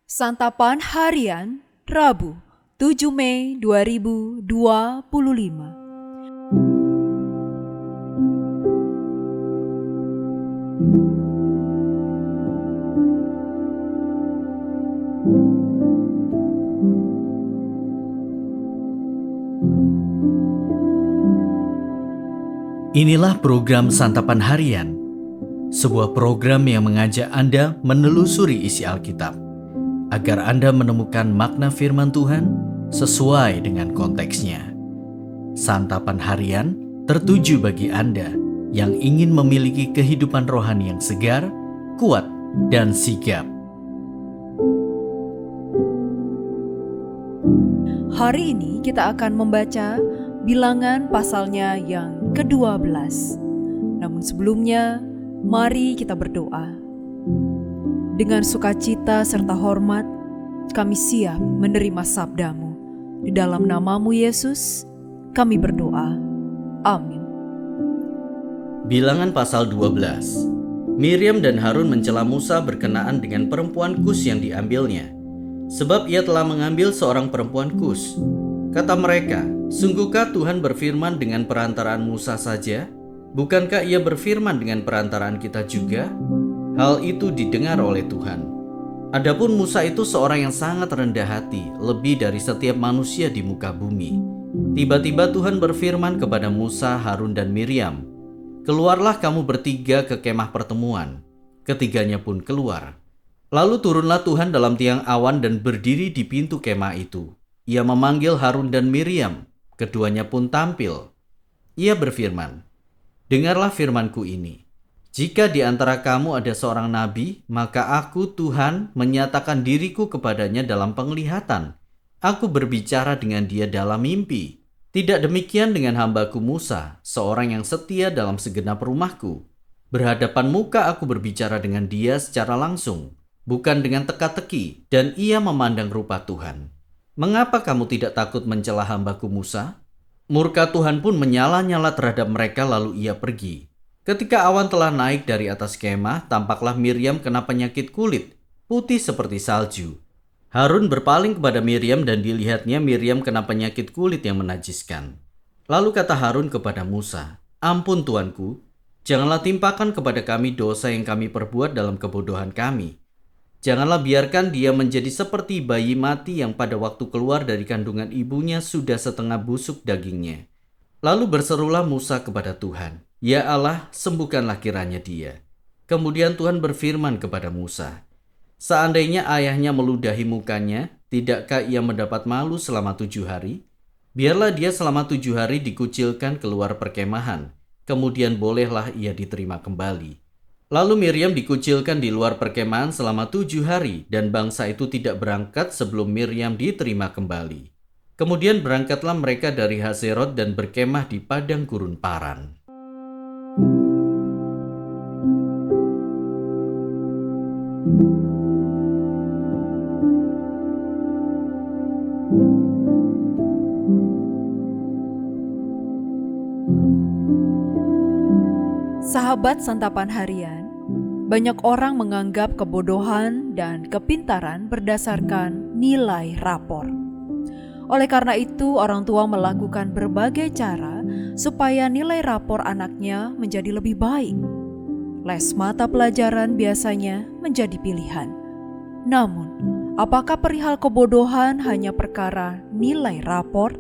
Santapan Harian Rabu 7 Mei 2025. Inilah program Santapan Harian, sebuah program yang mengajak Anda menelusuri isi Alkitab, agar Anda menemukan makna firman Tuhan sesuai dengan konteksnya. Santapan Harian tertuju bagi Anda yang ingin memiliki kehidupan rohani yang segar, kuat, dan sigap. Hari ini kita akan membaca Bilangan pasalnya yang ke-12. Namun sebelumnya, mari kita berdoa. Dengan sukacita serta hormat, kami siap menerima sabda-Mu. Di dalam nama-Mu Yesus, kami berdoa. Amin. Bilangan pasal 12. Miriam dan Harun mencela Musa berkenaan dengan perempuan Kus yang diambilnya, sebab ia telah mengambil seorang perempuan Kus. Kata mereka, "Sungguhkah Tuhan berfirman dengan perantaraan Musa saja? Bukankah ia berfirman dengan perantaraan kita juga?" Hal itu didengar oleh Tuhan. Adapun Musa itu seorang yang sangat rendah hati, lebih dari setiap manusia di muka bumi. Tiba-tiba Tuhan berfirman kepada Musa, Harun, dan Miriam, "Keluarlah kamu bertiga ke kemah pertemuan." Ketiganya pun keluar. Lalu turunlah Tuhan dalam tiang awan dan berdiri di pintu kemah itu. Ia memanggil Harun dan Miriam, keduanya pun tampil. Ia berfirman, "Dengarlah firmanku ini. Jika di antara kamu ada seorang nabi, maka aku, Tuhan, menyatakan diriku kepadanya dalam penglihatan. Aku berbicara dengan dia dalam mimpi. Tidak demikian dengan hambaku Musa, seorang yang setia dalam segenap rumahku. Berhadapan muka aku berbicara dengan dia secara langsung, bukan dengan teka-teki, dan ia memandang rupa Tuhan. Mengapa kamu tidak takut mencela hambaku Musa?" Murka Tuhan pun menyala-nyala terhadap mereka, lalu ia pergi. Ketika awan telah naik dari atas kemah, tampaklah Miriam kena penyakit kulit, putih seperti salju. Harun berpaling kepada Miriam dan dilihatnya Miriam kena penyakit kulit yang menajiskan. Lalu kata Harun kepada Musa, "Ampun Tuanku, janganlah timpakan kepada kami dosa yang kami perbuat dalam kebodohan kami. Janganlah biarkan dia menjadi seperti bayi mati yang pada waktu keluar dari kandungan ibunya sudah setengah busuk dagingnya." Lalu berserulah Musa kepada Tuhan, "Ya Allah, sembuhkanlah kiranya dia." Kemudian Tuhan berfirman kepada Musa, "Seandainya ayahnya meludahi mukanya, tidakkah ia mendapat malu selama 7 hari? Biarlah dia selama 7 hari dikucilkan keluar perkemahan, kemudian bolehlah ia diterima kembali." Lalu Miriam dikucilkan di luar perkemahan selama 7 hari, dan bangsa itu tidak berangkat sebelum Miriam diterima kembali. Kemudian berangkatlah mereka dari Hazerot dan berkemah di padang gurun Paran. Sahabat Santapan Harian, banyak orang menganggap kebodohan dan kepintaran berdasarkan nilai rapor. Oleh karena itu, orang tua melakukan berbagai cara supaya nilai rapor anaknya menjadi lebih baik. Les mata pelajaran biasanya menjadi pilihan. Namun, apakah perihal kebodohan hanya perkara nilai rapor?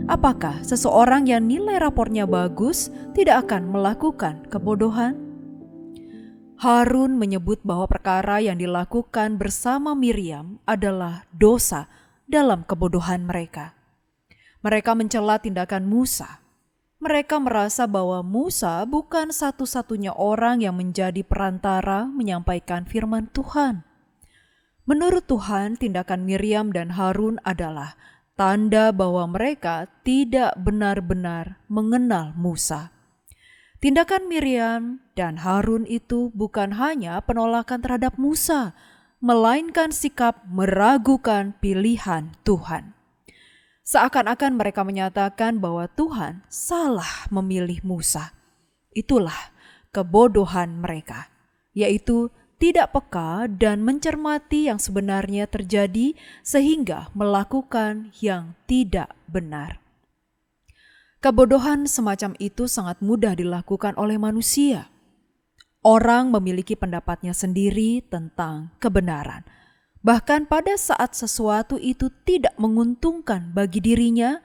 Apakah seseorang yang nilai rapornya bagus tidak akan melakukan kebodohan? Harun menyebut bahwa perkara yang dilakukan bersama Miriam adalah dosa dalam kebodohan mereka. Mereka mencela tindakan Musa. Mereka merasa bahwa Musa bukan satu-satunya orang yang menjadi perantara menyampaikan firman Tuhan. Menurut Tuhan, tindakan Miriam dan Harun adalah tanda bahwa mereka tidak benar-benar mengenal Musa. Tindakan Miriam dan Harun itu bukan hanya penolakan terhadap Musa, melainkan sikap meragukan pilihan Tuhan. Seakan-akan mereka menyatakan bahwa Tuhan salah memilih Musa. Itulah kebodohan mereka, yaitu tidak peka dan mencermati yang sebenarnya terjadi sehingga melakukan yang tidak benar. Kebodohan semacam itu sangat mudah dilakukan oleh manusia. Orang memiliki pendapatnya sendiri tentang kebenaran. Bahkan pada saat sesuatu itu tidak menguntungkan bagi dirinya,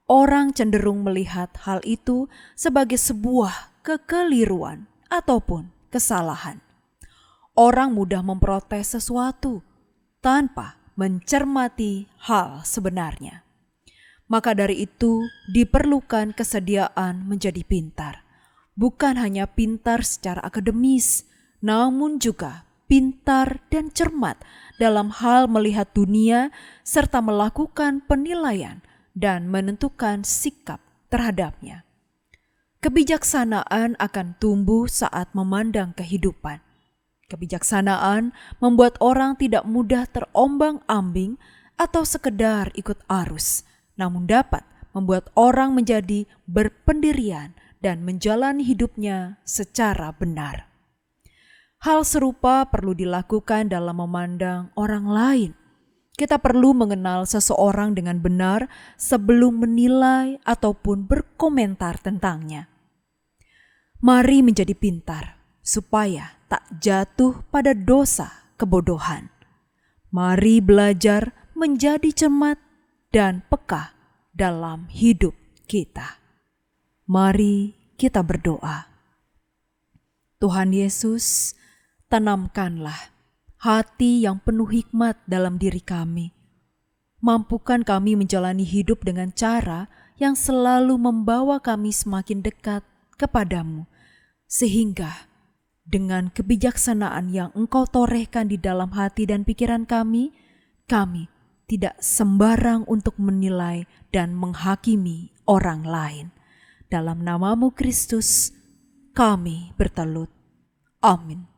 orang cenderung melihat hal itu sebagai sebuah kekeliruan ataupun kesalahan. Orang mudah memprotes sesuatu tanpa mencermati hal sebenarnya. Maka dari itu diperlukan kesediaan menjadi pintar. Bukan hanya pintar secara akademis, namun juga pintar dan cermat dalam hal melihat dunia serta melakukan penilaian dan menentukan sikap terhadapnya. Kebijaksanaan akan tumbuh saat memandang kehidupan. Kebijaksanaan membuat orang tidak mudah terombang-ambing atau sekedar ikut arus, namun dapat membuat orang menjadi berpendirian dan menjalani hidupnya secara benar. Hal serupa perlu dilakukan dalam memandang orang lain. Kita perlu mengenal seseorang dengan benar sebelum menilai ataupun berkomentar tentangnya. Mari menjadi pintar supaya tak jatuh pada dosa kebodohan. Mari belajar menjadi cermat dan peka dalam hidup kita. Mari kita berdoa. Tuhan Yesus, tanamkanlah hati yang penuh hikmat dalam diri kami. Mampukan kami menjalani hidup dengan cara yang selalu membawa kami semakin dekat kepadamu, sehingga dengan kebijaksanaan yang Engkau torehkan di dalam hati dan pikiran kami tidak sembarang untuk menilai dan menghakimi orang lain. Dalam nama-Mu Kristus, kami bertelut. Amin.